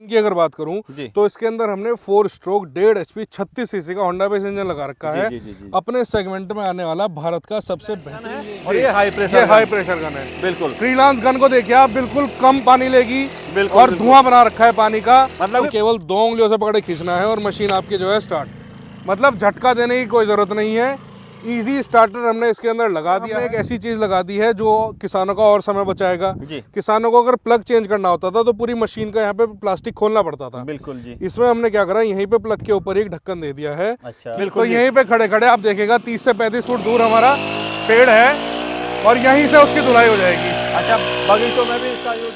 की अगर बात करूं तो इसके अंदर हमने 4 स्ट्रोक 1.5 HP 36 सीसी का होंडा बेस इंजन लगा रखा है। अपने सेगमेंट में आने वाला भारत का सबसे बेहतरीन और ये हाई प्रेशर गन है। बिल्कुल फ्रीलांस गन को देखिए आप, बिल्कुल कम पानी लेगी और धुआं बना रखा है पानी का। मतलब तो केवल 2 उंगलियों से पकड़े खींचना है और मशीन आपकी जो है स्टार्ट, मतलब झटका देने की कोई जरूरत नहीं है। इजी स्टार्टर हमने इसके अंदर लगा दिया है। एक ऐसी चीज लगा दी है जो किसानों का और समय बचाएगा। किसानों को अगर प्लग चेंज करना होता था तो पूरी मशीन का यहाँ पे प्लास्टिक खोलना पड़ता था। बिल्कुल जी। इसमें हमने क्या करा, यहीं पे प्लग के ऊपर एक ढक्कन दे दिया है। अच्छा। बिल्कुल, तो यहीं पे खड़े खड़े आप देखेगा 30 से 35 फुट दूर हमारा पेड़ है और यहीं से उसकी धुलाई हो जाएगी। अच्छा, बगीचों में भी इसका यूज।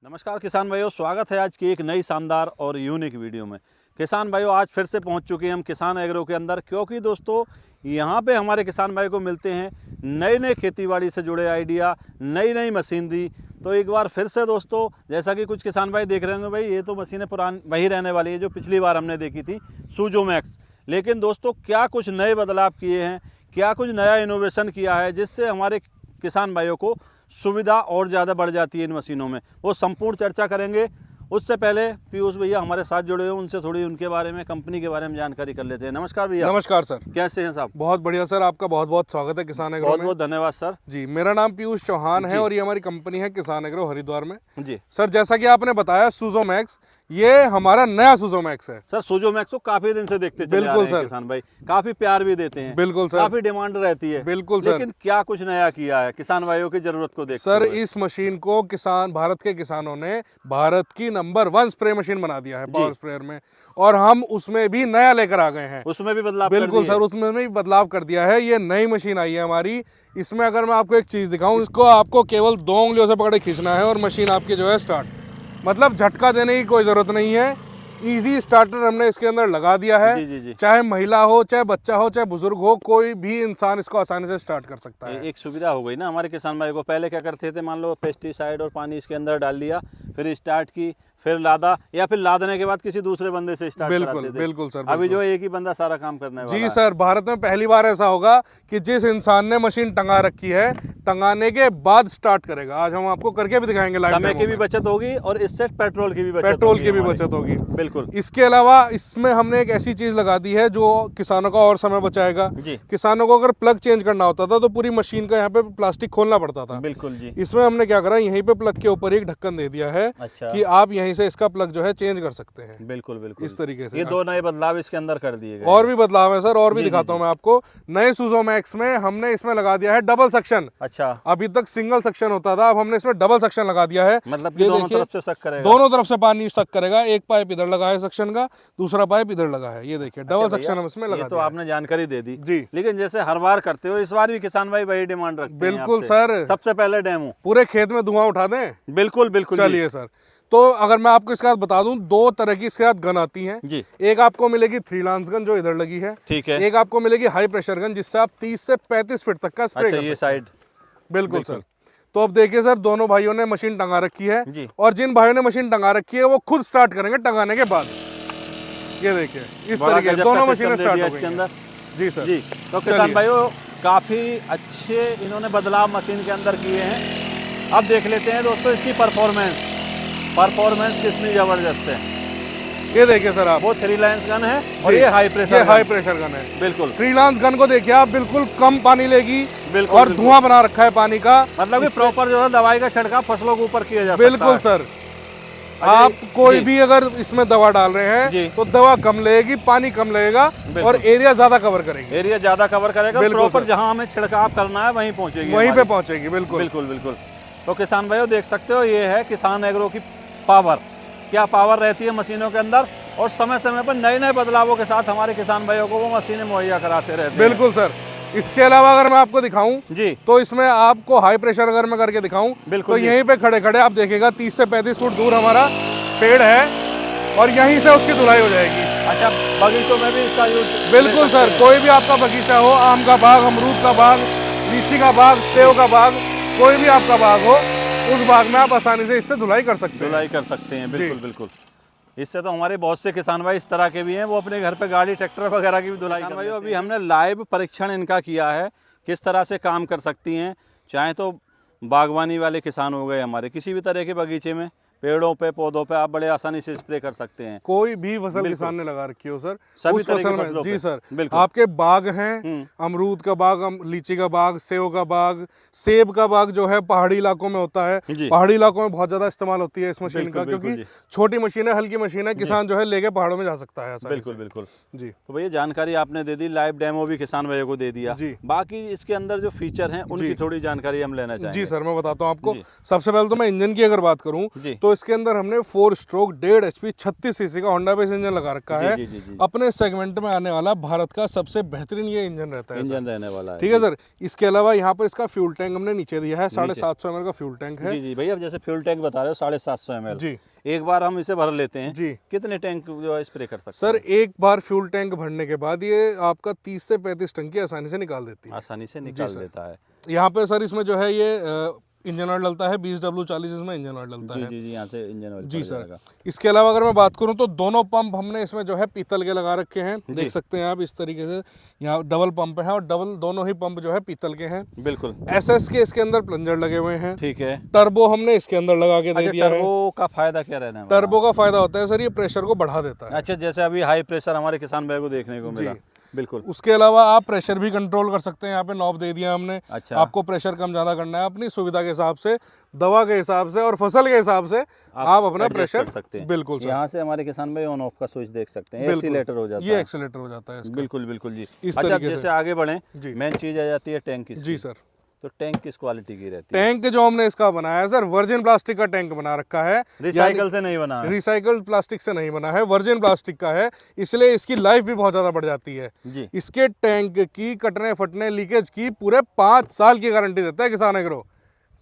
नमस्कार किसान भाइयों, स्वागत है आज की एक नई शानदार और यूनिक वीडियो में। किसान भाइयों, आज फिर से पहुंच चुके हैं हम किसान एग्रो के अंदर, क्योंकि दोस्तों यहाँ पे हमारे किसान भाई को मिलते हैं नए नए खेतीबाड़ी से जुड़े आइडिया, नई नई मशीनरी। तो एक बार फिर से दोस्तों, जैसा कि कुछ किसान भाई देख रहे होंगे, भाई ये तो मशीनें पुरानी वही रहने वाली है जो पिछली बार हमने देखी थी सूजो मैक्स। लेकिन दोस्तों क्या कुछ नए बदलाव किए हैं, क्या कुछ नया इनोवेशन किया है जिससे हमारे किसान भाइयों को सुविधा और ज़्यादा बढ़ जाती है इन मशीनों में, वो संपूर्ण चर्चा करेंगे। उससे पहले पीयूष भैया हमारे साथ जुड़े हुए, उनसे थोड़ी उनके बारे में, कंपनी के बारे में जानकारी कर लेते हैं। नमस्कार भैया। नमस्कार सर, कैसे हैं साहब? बहुत बढ़िया सर, आपका बहुत बहुत स्वागत है किसान एग्रो में। बहुत बहुत धन्यवाद सर। जी, मेरा नाम पीयूष चौहान है और ये हमारी कंपनी है किसान एग्रो हरिद्वार में। जी सर, जैसा कि आपने बताया सूजो मैक्स, ये हमारा नया सूजो मैक्स है। सर, सूजो मैक्स को काफी दिन से देखते चले आ रहे हैं किसान भाई, काफी प्यार भी देते हैं। बिल्कुल सर, काफी डिमांड रहती है। बिल्कुल सर, लेकिन क्या कुछ नया किया है किसान भाइयों की जरूरत को देखते सर? इस मशीन को भारत के किसानों ने भारत की नंबर 1 स्प्रे मशीन बना दिया है पावर स्प्रेयर में, और हम उसमें भी नया लेकर आ गए हैं। उसमें भी बदलाव? बिल्कुल सर, उसमें भी बदलाव कर दिया है। ये नई मशीन आई है हमारी। इसमें अगर मैं आपको एक चीज दिखाऊं, इसको आपको केवल 2 उंगलियों से पकड़े खींचना है और मशीन आपकी जो है स्टार्ट, मतलब झटका देने की कोई जरूरत नहीं है। इजी स्टार्टर हमने इसके अंदर लगा दिया है। जी। चाहे महिला हो, चाहे बच्चा हो, चाहे बुजुर्ग हो, कोई भी इंसान इसको आसानी से स्टार्ट कर सकता है। एक सुविधा हो गई ना हमारे किसान भाई को। पहले क्या करते थे, मान लो पेस्टिसाइड और पानी इसके अंदर डाल दिया, फिर स्टार्ट की, फिर लादा, या फिर लादने के बाद किसी दूसरे बंदे से स्टार्ट कराते थे। बिल्कुल सर, अभी जो एक ही बंदा सारा काम करने वाला है। जी सर, भारत में पहली बार ऐसा होगा कि जिस इंसान ने मशीन टंगा रखी है, टंगाने के बाद स्टार्ट करेगा। आज हम आपको करके भी दिखाएंगे। समय की भी बचत होगी और इससे पेट्रोल की भी बचत होगी। बिल्कुल। इसके अलावा इसमें हमने एक ऐसी चीज लगा दी है जो किसानों का और समय बचाएगा। किसानों को अगर प्लग चेंज करना होता था तो पूरी मशीन का यहाँ पे प्लास्टिक खोलना पड़ता था। बिल्कुल जी। इसमें हमने क्या करा, यहीं पे प्लग के ऊपर एक ढक्कन दे दिया है। अच्छा। कि आप यहीं से इसका प्लग जो है चेंज कर सकते हैं। बिल्कुल बिल्कुल, इस तरीके से ये 2 नए बदलाव इसके अंदर कर दिए गए। और भी बदलाव है सर, और भी दिखाता हूँ मैं आपको। नए सूजो मैक्स में हमने इसमें लगा दिया है डबल सक्शन। अच्छा। अभी तक सिंगल सक्शन होता था, अब हमने इसमें डबल सक्शन लगा दिया है। मतलब कि दोनों तरफ से सक करेगा। दोनों तरफ से पानी सक करेगा। एक पाइप इधर लगा है सक्शन का, दूसरा पाइप इधर लगा है। ये देखिए डबल सक्शन हम इसमें लगा। तो आपने जानकारी दे दी जी। लेकिन जैसे हर बार करते हो, इस बार भी किसान भाई वही डिमांड रखते हैं। बिल्कुल सर, सबसे पहले डेमो, पूरे खेत में धुआं उठा दें। बिल्कुल बिल्कुल। चलिए सर, तो अगर मैं आपको इसके साथ बता दूं, 2 तरह की इसके साथ गन आती हैं जी। एक आपको मिलेगी फ्रीलांस गन जो इधर लगी है, ठीक है। एक आपको मिलेगी हाई प्रेशर गन जिससे आप 30 से 35 फीट तक का स्प्रे कर सकते हैं। साइड। बिल्कुल सर। तो अब देखिए सर, दोनों भाइयों ने मशीन टंगा रखी है जी। और जिन भाइयों ने मशीन टंगा रखी है वो खुद स्टार्ट करेंगे टंगाने के बाद। ये देखिए इस तरीके दोनों मशीनें स्टार्ट हो गई हैं। जी सर जी। तो किसान भाइयों काफी अच्छे इन्होंने बदलाव मशीन के अंदर किए हैं। अब देख लेते हैं दोस्तों इसकी परफॉर्मेंस कितनी जबरदस्त है। ये देखिए सर, आप, वो 3 लाइन्स गन है और ये हाई प्रेशर गन है। बिल्कुल। फ्रीलांस गन को देखिए आप, बिल्कुल कम पानी लेगी और धुआं बना रखा है पानी का। मतलब कि प्रॉपर जो है दवाई का छिड़काव फसलों के ऊपर किया जाता है। बिल्कुल सर। आप कोई भी अगर इसमें दवा डाल रहे हैं तो दवा कम लगेगी, पानी कम लगेगा और एरिया ज्यादा कवर करेगा। प्रॉपर जहां हमें छिड़काव करना है वहीं पहुंचेगी, वहीं पे पहुंचेगी। बिल्कुल बिल्कुल बिल्कुल। तो किसान भाइयों देख सकते हो, ये है किसान एग्रो की पावर। क्या पावर रहती है मशीनों के अंदर, और समय समय पर नए नए बदलावों के साथ हमारे किसान भाइयों को वो मशीनें मुहैया कराते रहते हैं। बिल्कुल सर। इसके अलावा अगर मैं आपको दिखाऊं जी, तो इसमें आपको हाई प्रेशर अगर मैं करके दिखाऊं, बिल्कुल, तो यहीं पे खड़े खड़े आप देखेगा 30 से 35 फुट दूर हमारा पेड़ है और यहीं से उसकी धुलाई हो जाएगी। अच्छा, बगीचों में भी इसका यूज? बिल्कुल सर, कोई भी आपका बगीचा हो, आम का बाग, अमरूद का बाग, लीची का बाग, सेव का बाग, कोई भी आपका बाग हो, उस बाग में आप आसानी से इससे धुलाई कर सकते हैं। बिल्कुल बिल्कुल। इससे तो हमारे बहुत से किसान भाई इस तरह के भी हैं, वो अपने घर पे गाड़ी, ट्रैक्टर वगैरह की भी धुलाई कर। भाई अभी हमने लाइव परीक्षण इनका किया है, किस तरह से काम कर सकती हैं। चाहे तो बागवानी वाले किसान हो गए हमारे, किसी भी तरह के बगीचे में पेड़ों पे पौधों पे आप बड़े आसानी से स्प्रे कर सकते हैं। कोई भी फसल किसान ने लगा रखी हो सर, सभी उस तरह की फसल में फसलों जी पे। सर, बिल्कुल। आपके बाग हैं, अमरूद का बाग, लीची का बाग, सेव का बाग, सेब का बाग जो है पहाड़ी इलाकों में होता है। जी। पहाड़ी इलाकों में बहुत ज्यादा इस्तेमाल होती है इस मशीन बिल्कुल, का, बिल्कुल क्योंकि जी। छोटी मशीन है, हल्की मशीन है, किसान जो है लेके पहाड़ों में जा सकता है आसानी बिल्कुल से। बिल्कुल जी। तो भैया जानकारी आपने दे दी, लाइव डेमो भी किसान भाइयों को दे दिया। जी। बाकी इसके अंदर जो फीचर हैं उनकी थोड़ी जानकारी हम लेना चाहेंगे। जी सर, मैं बताता हूँ आपको। जी। सबसे पहले तो मैं इंजन की अगर बात करूँ जी। तो इसके अंदर हमने 4 स्ट्रोक 1.5 HP 36 सीसी का होंडा बेस इंजन लगा रखा जी, है। जी, जी, जी। अपने सेगमेंट में आने वाला भारत का सबसे बेहतरीन ये इंजन रहता है इंजन रहने वाला है। ठीक है सर। इसके अलावा यहाँ पर इसका फ्यूल टैंक हमने नीचे दिया है, 750 ml का फ्यूल टैंक है। जी जी भैया, जैसे फ्यूल टैंक बता रहे हो 750 ml, जी। एक बार हम इसे भर लेते हैं, जी। कितने टैंक जो है स्प्रे कर सकते सर हैं? एक बार फ्यूल टैंक भरने के बाद ये आपका 30 से 35 टंकी आसानी से निकाल देती है। आसानी से निकाल देता है। यहाँ पे सर इसमें जो है ये इंजन ऑयल डलता है, 20W40 इसमें इंजन ऑयल डलता जी है। जी जी, यहाँ से इंजन ऑयल जी पड़ सर। जाएगा। इसके अलावा अगर मैं बात करूं तो दोनों पंप हमने इसमें जो है पीतल के लगा रखे हैं, जी। देख सकते हैं आप इस तरीके से। यहाँ डबल पंप है और दोनों ही पंप जो है पीतल के हैं। बिल्कुल। SS के इसके अंदर प्लंजर लगे हुए हैं। ठीक है। टर्बो हमने इसके अंदर लगा के दे अच्छा, दिया है। टर्बो का फायदा क्या रहने वाला? टर्बो का फायदा होता है सर, ये प्रेशर को बढ़ा देता है। अच्छा, जैसे अभी हाई प्रेशर हमारे किसान भाई को देखने को मिला। बिल्कुल। उसके अलावा आप प्रेशर भी कंट्रोल कर सकते हैं, यहाँ पे नॉब दे दिया हमने। अच्छा। आपको प्रेशर कम ज्यादा करना है अपनी सुविधा के हिसाब से, दवा के हिसाब से और फसल के हिसाब से आप अपना adjust प्रेशर कर सकते हैं। बिल्कुल सर। यहाँ से हमारे किसान भाई ऑन ऑफ का स्विच देख सकते हैं, बिल्कुल। एक्सीलेटर हो जाता है। ये एक्सीलेटर हो जाता है इसका। बिल्कुल बिल्कुल जी। इस अच्छा, तरीके जैसे से। आगे बढ़े, जी। मेन चीज आ जाती है टैंक की। जी सर। तो टैंक किस क्वालिटी की रहती है? टैंक जो हमने इसका बनाया है सर, वर्जिन प्लास्टिक का टैंक बना रखा है। रिसाइकल से नहीं बना है? रिसाइकल्ड प्लास्टिक से नहीं बना है, वर्जिन प्लास्टिक का है, इसलिए इसकी लाइफ भी बहुत ज्यादा बढ़ जाती है। जी। इसके टैंक की कटने फटने लीकेज की पूरे 5 साल की गारंटी देता है किसान एग्रो।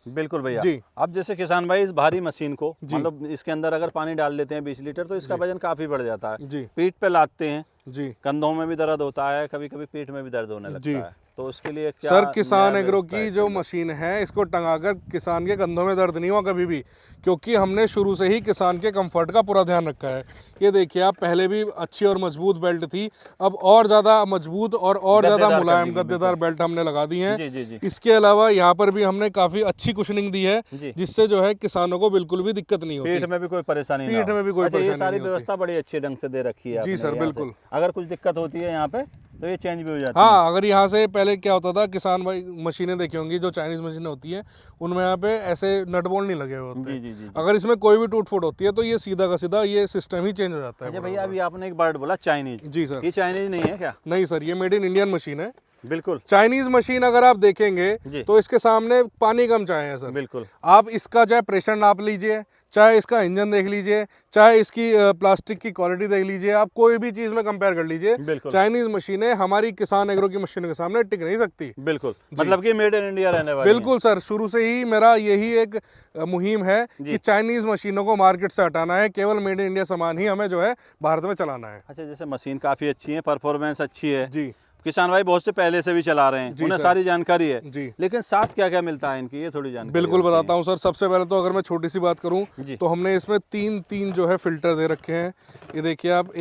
बिल्कुल भैया जी। अब जैसे किसान भाई इस भारी मशीन को, मतलब इसके अंदर अगर पानी डाल देते हैं 20 लीटर तो इसका वजन काफी बढ़ जाता है। जी। पीठ पे लादते हैं, जी। कंधों में भी दर्द होता है, कभी कभी पीठ में भी दर्द होने लगता जी। है, तो उसके लिए क्या सर किसान नया एग्रो व्यवस्था की है जो इसके अंदर? मशीन है, इसको टंगाकर किसान के कंधों में दर्द नहीं हुआ कभी भी, क्योंकि हमने शुरू से ही किसान के कंफर्ट का पूरा ध्यान रखा है। ये देखिए आप, पहले भी अच्छी और मजबूत बेल्ट थी, अब और ज़्यादा मजबूत और ज़्यादा गद्देदार मुलायम कर दी, गद्देदार बेल्ट हमने लगा दी हैं। जी जी जी इसके अलावा यहाँ पर भी हमने काफ़ी अच्छी कुशनिंग दी है, जी। जिससे जो है किसानों को बिल्कुल भी दिक्कत नहीं होती। पीठ में भी कोई परेशानी ना पीठ हो। में भी कोई अच्छा, ये परेशानी सारी नहीं होती। व्यवस्था बड़ी अच्छे ढंग से दे रखी है जी आपने सर, यहाँ से। बिल्कुल। अगर कुछ दिक्कत होती है यहाँ पे तो ये चेंज भी हो जाती है। हाँ, अगर यहाँ से पहले क्या होता था, किसान भाई मशीनें देखी होंगी जो चाइनीज मशीनें होती हैं, उनमें यहाँ पे ऐसे नट बोल्ट नहीं लगे हुए होते। जी जी जी। अगर इसमें कोई भी टूट फूट होती है तो ये सीधा का सीधा ये सिस्टम ही चेंज हो जाता है। अच्छा भैया, अभी आपने एक वर्ड बोला चाइनीज। जी सर। ये चाइनीज नहीं है क्या? नहीं सर, ये मेड इन इंडियन मशीन है। बिल्कुल। चाइनीज मशीन अगर आप देखेंगे जी। तो इसके सामने पानी कम चाय है सर। बिल्कुल। आप इसका चाहे प्रेशर नाप लीजिए, चाहे इसका इंजन देख लीजिए, चाहे इसकी प्लास्टिक की क्वालिटी देख लीजिए, आप कोई भी चीज में कंपेयर कर लीजिए, बिल्कुल। चाइनीज मशीनें हमारी किसान एग्रो की मशीनों के सामने टिक नहीं सकती। बिल्कुल, मतलब कि मेड इन इंडिया रहने वाली बिल्कुल सर, शुरू से ही मेरा यही एक मुहिम है कि चाइनीज मशीनों को मार्केट से हटाना है, केवल मेड इन इंडिया सामान ही हमें जो है भारत में चलाना है। अच्छा, जैसे मशीन काफी अच्छी है, परफॉर्मेंस अच्छी है जी। किसान भाई बहुत से पहले से भी चला रहे हैं, उन्हें सर। सारी जानकारी है। जी। लेकिन साथ क्या क्या मिलता है इनकी, ये थोड़ी जानकारी बिल्कुल होती है। बताता हूँ सर। सबसे पहले तो अगर मैं छोटी सी बात करूँ जी। तो हमने इसमें तीन जो है फिल्टर दे रखे हैं। ये देखिए आप,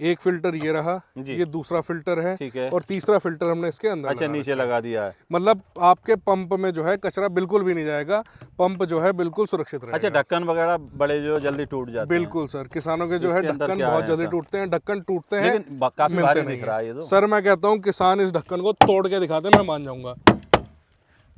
एक फिल्टर ये रहा, जी। ये दूसरा फिल्टर है, ठीक है। और तीसरा फिल्टर हमने इसके अंदर अच्छा, लगा नीचे रखा है। लगा दिया है। मतलब आपके पंप में जो है कचरा बिल्कुल भी नहीं जाएगा, पंप जो है बिल्कुल सुरक्षित रहेगा। अच्छा, ढक्कन वगैरह बड़े जो जल्दी टूट जाते हैं। बिल्कुल सर, किसानों के जो है इसके अंदर ढक्कन क्या बहुत है जल्दी ऐसा? टूटते हैं, ढक्कन टूटते हैं लेकिन काफी मिलते भारी नहीं दिख रहा है ये तो। सर मैं कहता हूँ किसान इस ढक्कन को तोड़ के दिखाते, मैं मान जाऊंगा।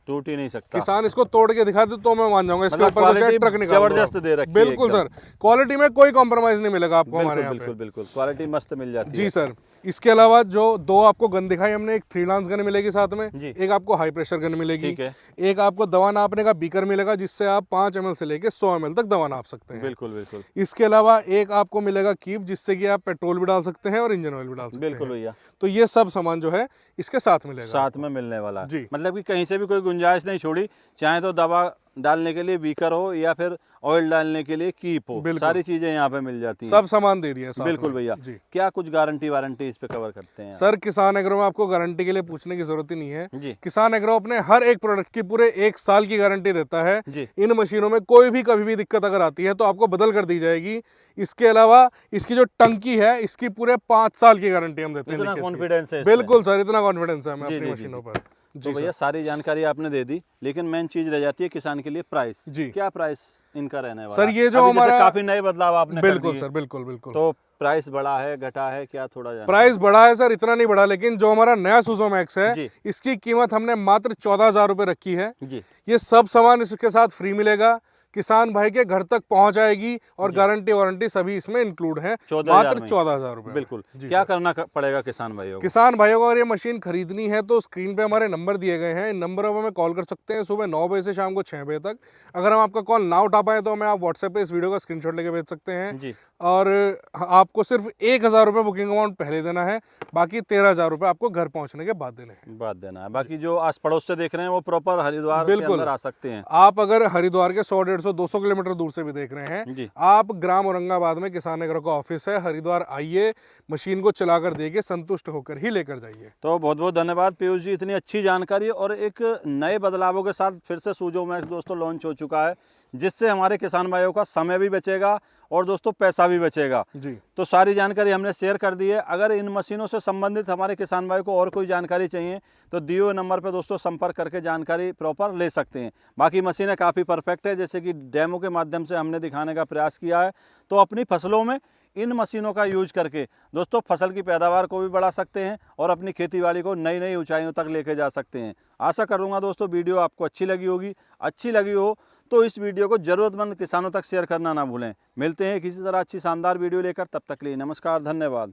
टूट ही नहीं सकता। किसान इसको तोड़ के दिखा दे तो मैं मान जाऊंगा। इसके मतलब ऊपर quality ट्रक निकाल दो जबरदस्त आप। दे रखी है बिल्कुल एकदम। सर, क्वालिटी में कोई कॉम्प्रोमाइज नहीं मिलेगा आपको हमारे बिल्कुल यहाँ बिल्कुल पे। बिल्कुल, क्वालिटी मस्त मिल जाती है। जी सर। इसके अलावा जो दो आपको गन दिखाई हमने, एक 3 लांस गन मिलेगी साथ में, जी। एक आपको हाई प्रेशर गन मिलेगी, ठीक है। एक आपको दवा नापने का बीकर मिलेगा जिससे आप 5 ml से लेके 100 ml तक दवा नाप सकते हैं। बिल्कुल बिल्कुल इसके अलावा एक आपको मिलेगा कीप, जिससे कि आप पेट्रोल भी डाल सकते हैं और इंजन ऑयल भी डाल सकते बिल्कुल हैं। भैया, तो ये सब सामान जो है इसके साथ मिलेगा। साथ में मिलने वाला है। जी। मतलब कि कहीं से भी कोई गुंजाइश नहीं छोड़ी, चाहे तो दवा डालने के लिए बीकर हो या फिर ऑयल डालने के लिए कीप हो, बिल्कुल। सारी चीजें यहाँ पे मिल जाती हैं। सब सामान दे दिया साथ बिल्कुल में। भैया। जी। क्या कुछ गारंटी वारंटी इस पे कवर करते हैं? सर किसान एग्रो में आपको गारंटी के लिए पूछने की जरूरत ही नहीं है। जी। किसान एग्रो अपने हर एक प्रोडक्ट की पूरे 1 साल की गारंटी देता है। जी। इन मशीनों में कोई भी कभी भी दिक्कत अगर आती है तो आपको बदल कर दी जाएगी। इसके अलावा इसकी जो टंकी है, इसकी पूरे 5 साल की गारंटी हम देते हैं। इतना लीकेज की। कॉन्फिडेंस है इसमें? बिल्कुल सर, इतना कॉन्फिडेंस है हमें जी, अपनी जी, मशीनों जी। पर। तो भैया सारी जानकारी आपने दे दी, लेकिन मेन चीज रह जाती है किसान के लिए प्राइस। जी। क्या प्राइस इनका रहने वाला सर ये जो अभी हमारा काफी नए बदलाव आपने कर बिल्कुल दिए, सर, बिल्कुल बिल्कुल। तो प्राइस बढ़ा है घटा है क्या, थोड़ा जान? प्राइस बढ़ा है सर, इतना नहीं बढ़ा, लेकिन जो हमारा नया सुजो मैक्स है जी। इसकी कीमत हमने मात्र 14,000 रुपये रखी है। जी। ये सब सामान इसके साथ फ्री मिलेगा, किसान भाई के घर तक पहुंच जाएगी और गारंटी वारंटी सभी इसमें इंक्लूड है, मात्र 14,000 रुपए। बिल्कुल। क्या करना पड़ेगा किसान भाइयों को? किसान भाइयों को अगर ये मशीन खरीदनी है तो स्क्रीन पे हमारे नंबर दिए गए हैं, इन नंबरों पर हमें कॉल कर सकते हैं सुबह 9 बजे से शाम को 6 बजे तक। अगर हम आपका कॉल ना उठा पाए तो हमें आप व्हाट्सएप पे इस वीडियो का स्क्रीनशॉट लेके भेज सकते हैं जी। और आपको सिर्फ 1,000 रुपये बुकिंग अमाउंट पहले देना है, बाकी 13,000 रुपये आपको घर पहुंचने के बाद देने हैं। बाकी जो आस पड़ोस से देख रहे हैं वो प्रॉपर हरिद्वार के अंदर आ सकते हैं। आप अगर हरिद्वार के 100, 150, 200 किलोमीटर दूर से भी देख रहे हैं जी। आप ग्राम औरंगाबाद में किसान एग्रो का ऑफिस है, हरिद्वार आइए, मशीन को चलाकर देखिए, संतुष्ट होकर ही लेकर जाइए। तो बहुत बहुत धन्यवाद पीयूष जी, इतनी अच्छी जानकारी और एक नए बदलावों के साथ फिर से सुजो मैक्स दोस्तों लॉन्च हो चुका है, जिससे हमारे किसान भाइयों का समय भी बचेगा और दोस्तों पैसा भी बचेगा। जी। तो सारी जानकारी हमने शेयर कर दी है। अगर इन मशीनों से संबंधित हमारे किसान भाई को और कोई जानकारी चाहिए तो दिए हुए नंबर पर दोस्तों संपर्क करके जानकारी प्रॉपर ले सकते हैं। बाकी मशीनें काफ़ी परफेक्ट है, जैसे कि डेमो के माध्यम से हमने दिखाने का प्रयास किया है। तो अपनी फसलों में इन मशीनों का यूज करके दोस्तों फसल की पैदावार को भी बढ़ा सकते हैं और अपनी खेतीबाड़ी को नई नई ऊंचाइयों तक लेके जा सकते हैं। आशा करूंगा दोस्तों वीडियो आपको अच्छी लगी होगी। अच्छी लगी हो तो इस वीडियो को ज़रूरतमंद किसानों तक शेयर करना ना भूलें। मिलते हैं किसी तरह अच्छी शानदार वीडियो लेकर, तब तक के लिए नमस्कार, धन्यवाद।